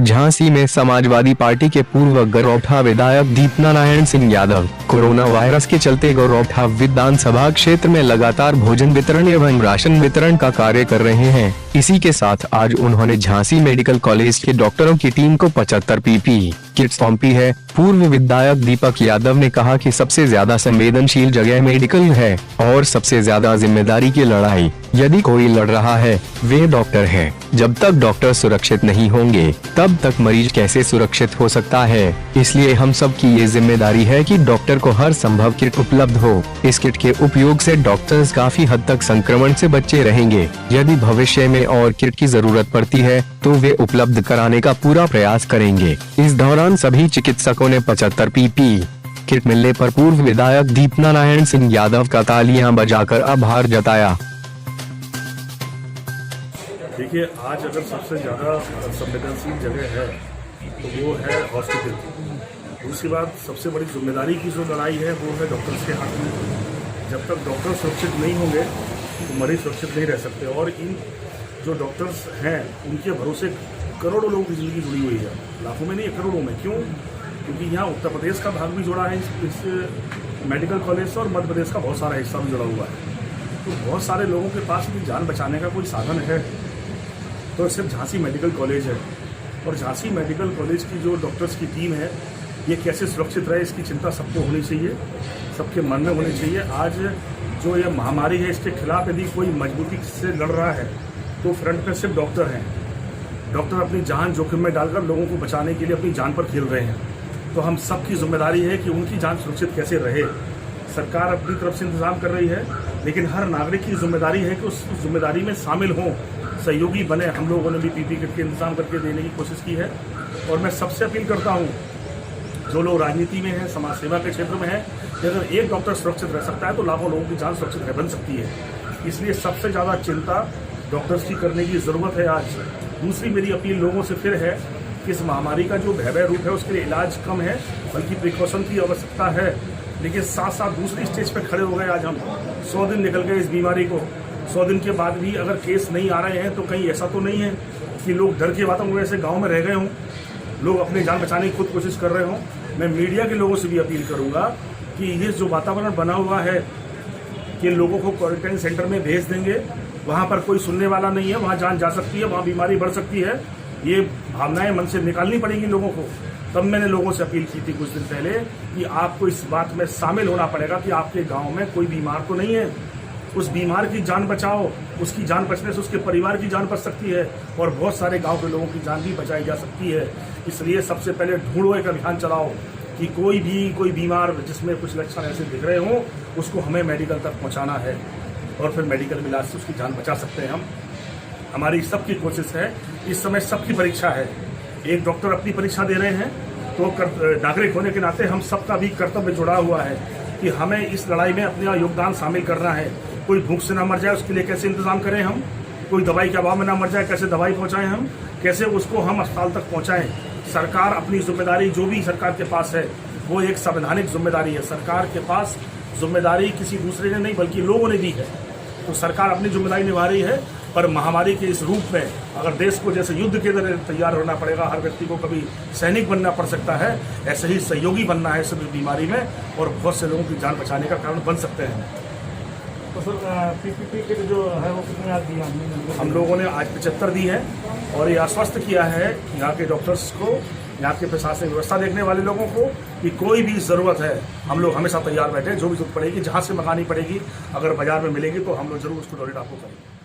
झांसी में समाजवादी पार्टी के पूर्व गौरौठा विधायक दीपनारायण सिंह यादव कोरोना वायरस के चलते गौरौठा विधानसभा क्षेत्र में लगातार भोजन वितरण एवं राशन वितरण का कार्य कर रहे हैं। इसी के साथ आज उन्होंने झांसी मेडिकल कॉलेज के डॉक्टरों की टीम को 75 पीपीई किट सौंपी है। पूर्व विधायक दीपक यादव ने कहा कि सबसे ज्यादा संवेदनशील जगह मेडिकल है और सबसे ज्यादा जिम्मेदारी की लड़ाई यदि कोई लड़ रहा है वे डॉक्टर है। जब तक डॉक्टर सुरक्षित नहीं होंगे तब तक मरीज कैसे सुरक्षित हो सकता है। इसलिए हम सब की ये जिम्मेदारी है कि डॉक्टर को हर संभव किट उपलब्ध हो। इस किट के उपयोग से डॉक्टर्स काफी हद तक संक्रमण से बचे रहेंगे। यदि भविष्य में और किट की जरूरत पड़ती है तो वे उपलब्ध कराने का पूरा प्रयास करेंगे। इस दौरान सभी चिकित्सकों ने 75 पीपीई किट मिलने पर पूर्व विधायक दीपनारायण सिंह यादव का तालियां बजाकर आभार जताया। देखिए, आज अगर सबसे ज़्यादा संवेदनशील जगह है तो वो है हॉस्पिटल। उसके बाद सबसे बड़ी जिम्मेदारी की जो लड़ाई है वो है डॉक्टर्स के हाथ में। जब तक डॉक्टर सुरक्षित नहीं होंगे तो मरीज सुरक्षित नहीं रह सकते। और इन जो डॉक्टर्स हैं उनके भरोसे करोड़ों लोगों की ज़िंदगी जुड़ी हुई है, लाखों में नहीं, करोड़ों में। क्यों? क्योंकि यहाँ उत्तर प्रदेश का भाग भी जुड़ा है इस मेडिकल कॉलेज से और मध्य प्रदेश का बहुत सारा हिस्सा भी जुड़ा हुआ है। तो बहुत सारे लोगों के पास अपनी जान बचाने का कोई साधन है तो सिर्फ झांसी मेडिकल कॉलेज है। और झांसी मेडिकल कॉलेज की जो डॉक्टर्स की टीम है ये कैसे सुरक्षित रहे इसकी चिंता सबको होनी चाहिए, सबके मन में होनी चाहिए। आज जो ये महामारी है इसके खिलाफ यदि कोई मजबूती से लड़ रहा है तो फ्रंट पे सिर्फ डॉक्टर हैं। डॉक्टर अपनी जान जोखिम में डालकर लोगों को बचाने के लिए अपनी जान पर खेल रहे हैं। तो हम सबकी जिम्मेदारी है कि उनकी जान सुरक्षित कैसे रहे। सरकार अपनी तरफ से इंतजाम कर रही है, लेकिन हर नागरिक की जिम्मेदारी है कि उस जिम्मेदारी में शामिल हों, सहयोगी बने। हम लोगों ने भी पीपीई किट के इंतजाम करके देने की कोशिश की है। और मैं सबसे अपील करता हूँ, जो लोग राजनीति में हैं, समाज सेवा के क्षेत्र में हैं, कि अगर एक डॉक्टर सुरक्षित रह सकता है तो लाखों लोगों की जान सुरक्षित बन सकती है। इसलिए सबसे ज़्यादा चिंता डॉक्टर्स की करने की ज़रूरत है आज। दूसरी मेरी अपील लोगों से फिर है कि इस महामारी का जो भयावह रूप है उसके लिए इलाज कम है, बल्कि प्रिकॉशन की आवश्यकता है। लेकिन साथ साथ दूसरी स्टेज पर खड़े हो गए। आज हम 100 दिन निकल गए इस बीमारी को। 100 दिन के बाद भी अगर केस नहीं आ रहे हैं तो कहीं ऐसा तो नहीं है कि लोग डर के वातावरण से गाँव में रह गए हों, लोग अपनी जान बचाने की खुद कोशिश कर रहे हों। मैं मीडिया के लोगों से भी अपील करूँगा कि ये जो वातावरण बना हुआ है कि लोगों को क्वारंटाइन सेंटर में भेज देंगे, वहाँ पर कोई सुनने वाला नहीं है, वहाँ जान जा सकती है, वहाँ बीमारी बढ़ सकती है, ये भावनाएं मन से निकालनी पड़ेगी लोगों को। तब मैंने लोगों से अपील की थी कुछ दिन पहले कि आपको इस बात में शामिल होना पड़ेगा कि आपके गांव में कोई बीमार तो नहीं है। उस बीमार की जान बचाओ, उसकी जान बचने से उसके परिवार की जान बच सकती है और बहुत सारे गांव के लोगों की जान भी बचाई जा सकती है। इसलिए सबसे पहले ढूंढो, एक अभियान चलाओ कि कोई बीमार जिसमें कुछ लक्षण ऐसे दिख रहे हों उसको हमें मेडिकल तक पहुँचाना है और फिर मेडिकल इलाज से उसकी जान बचा सकते हैं हम। हमारी सबकी कोशिश है। इस समय सबकी परीक्षा है। एक डॉक्टर अपनी परीक्षा दे रहे हैं तो नागरिक होने के नाते हम सबका भी कर्तव्य जुड़ा हुआ है कि हमें इस लड़ाई में अपना योगदान शामिल करना है। कोई भूख से ना मर जाए उसके लिए कैसे इंतजाम करें हम, कोई दवाई के अभाव में ना मर जाए कैसे दवाई पहुंचाएं हम, कैसे उसको हम अस्पताल तक पहुंचाएं। सरकार अपनी जिम्मेदारी जो भी सरकार के पास है वो एक संवैधानिक जिम्मेदारी है। सरकार के पास जिम्मेदारी किसी दूसरे ने नहीं बल्कि लोगों ने दी है। तो सरकार अपनी जिम्मेदारी निभा रही है। पर महामारी के इस रूप में अगर देश को जैसे युद्ध के तरह तैयार होना पड़ेगा, हर व्यक्ति को कभी सैनिक बनना पड़ सकता है, ऐसे ही सहयोगी बनना है इस बीमारी में और बहुत से लोगों की जान बचाने का कारण बन सकते हैं। तो सर पीपीई किट जो है वो कितने आज दी हमने? हम लोगों ने आज 75 दी है और ये आश्वस्त किया है यहाँ के डॉक्टर्स को, यहाँ के प्रशासनिक व्यवस्था देखने वाले लोगों को कि कोई भी ज़रूरत है हम लोग हमेशा तैयार बैठे। जो भी जरूरत पड़ेगी, जहाँ से मंगानी पड़ेगी, अगर बाजार में मिलेगी तो हम लोग जरूर उसको डोनेट आपको करेंगे।